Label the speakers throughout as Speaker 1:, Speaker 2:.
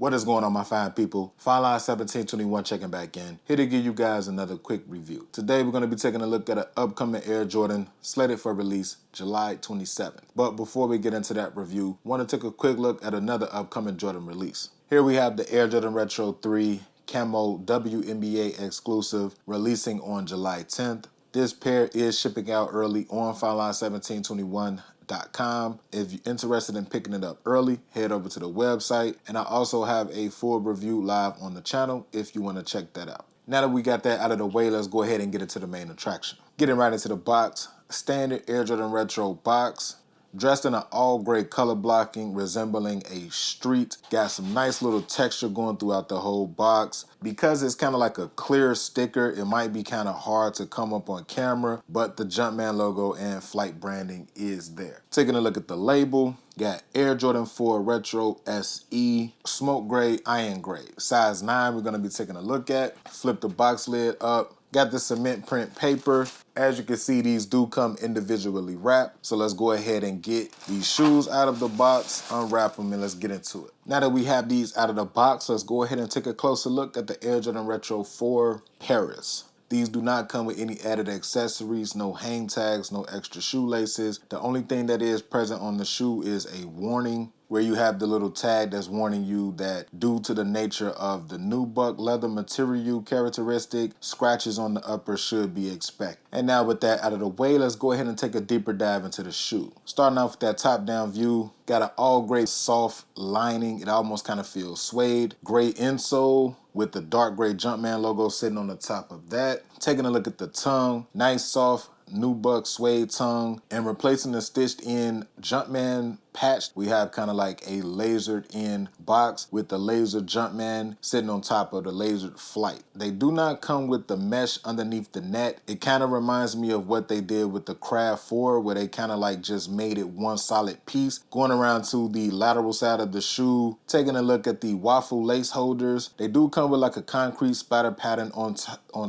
Speaker 1: What is going on, my fine people? Fine Line 1721 checking back in. Here to give you guys another quick review. Today we're going to be taking a look at an upcoming Air Jordan slated for release July 27th. But before we get into that review, I want to take a quick look at another upcoming Jordan release. Here we have the Air Jordan Retro 3 Camo WNBA exclusive releasing on July 10th. This pair is shipping out early on FineLine1721.com. If you're interested in picking it up early, head over to the website. And I also have a full review live on the channel if you want to check that out. Now that we got that out of the way, let's go ahead and get into the main attraction. Getting right into the box, standard Air Jordan Retro box. Dressed in an all-gray color blocking resembling a street. Got some nice little texture going throughout the whole box. Because it's kind of like a clear sticker, it might be kind of hard to come up on camera, but the Jumpman logo and flight branding is there. Taking a look at the label, got Air Jordan 4 Retro SE, smoke gray, iron gray. Size 9 we're going to be taking a look at. Flip the box lid up. Got the cement print paper. As you can see, these do come individually wrapped. So let's go ahead and get these shoes out of the box, unwrap them, and let's get into it. Now that we have these out of the box, let's go ahead and take a closer look at the Air Jordan Retro 4 Paris. These do not come with any added accessories, no hang tags, no extra shoelaces. The only thing that is present on the shoe is a warning where you have the little tag that's warning you that due to the nature of the nubuck leather material characteristic, scratches on the upper should be expected. And now with that out of the way, let's go ahead and take a deeper dive into the shoe. Starting off with that top-down view, got an all-gray soft lining. It almost kind of feels suede. Gray insole with the dark gray Jumpman logo sitting on the top of that. Taking a look at the tongue, nice soft nubuck suede tongue, and replacing the stitched in Jumpman patch, we have kind of like a lasered in box with the laser Jumpman sitting on top of the lasered flight. They do not come with the mesh underneath the net. It kind of reminds me of what they did with the Craft 4, where they kind of like just made it one solid piece. Going around to the lateral side of the shoe, taking a look at the waffle lace holders. They do come with like a concrete splatter pattern on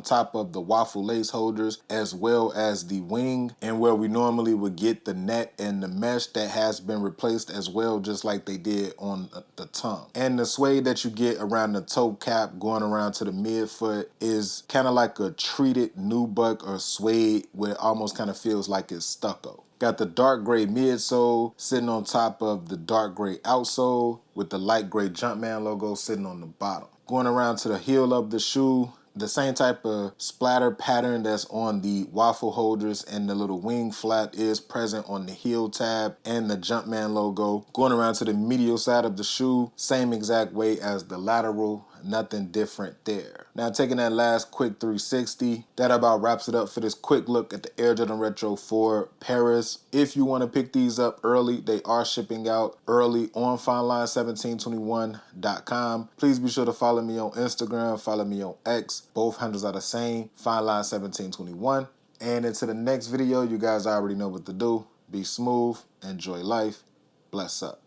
Speaker 1: top of the waffle lace holders, as well as the wing, and where we normally would get the net and the mesh, that has been replaced as well, just like they did on the tongue. And the suede that you get around the toe cap going around to the midfoot is kind of like a treated nubuck or suede, where it almost kind of feels like it's stucco. Got the dark gray midsole sitting on top of the dark gray outsole with the light gray Jumpman logo sitting on the bottom. Going around to the heel of the shoe, the same type of splatter pattern that's on the waffle holders and the little wing flap is present on the heel tab and the Jumpman logo. Going around to the medial side of the shoe, same exact way as the lateral, nothing different there. Now taking that last quick 360, that about wraps it up for this quick look at the Air Jordan Retro 4 Paris. If you want to pick these up early, they are shipping out early on FineLine1721.com. Please be sure to follow me on Instagram, follow me on X. Both handles are the same, FineLine1721. And into the next video, you guys already know what to do. Be smooth, enjoy life, bless up.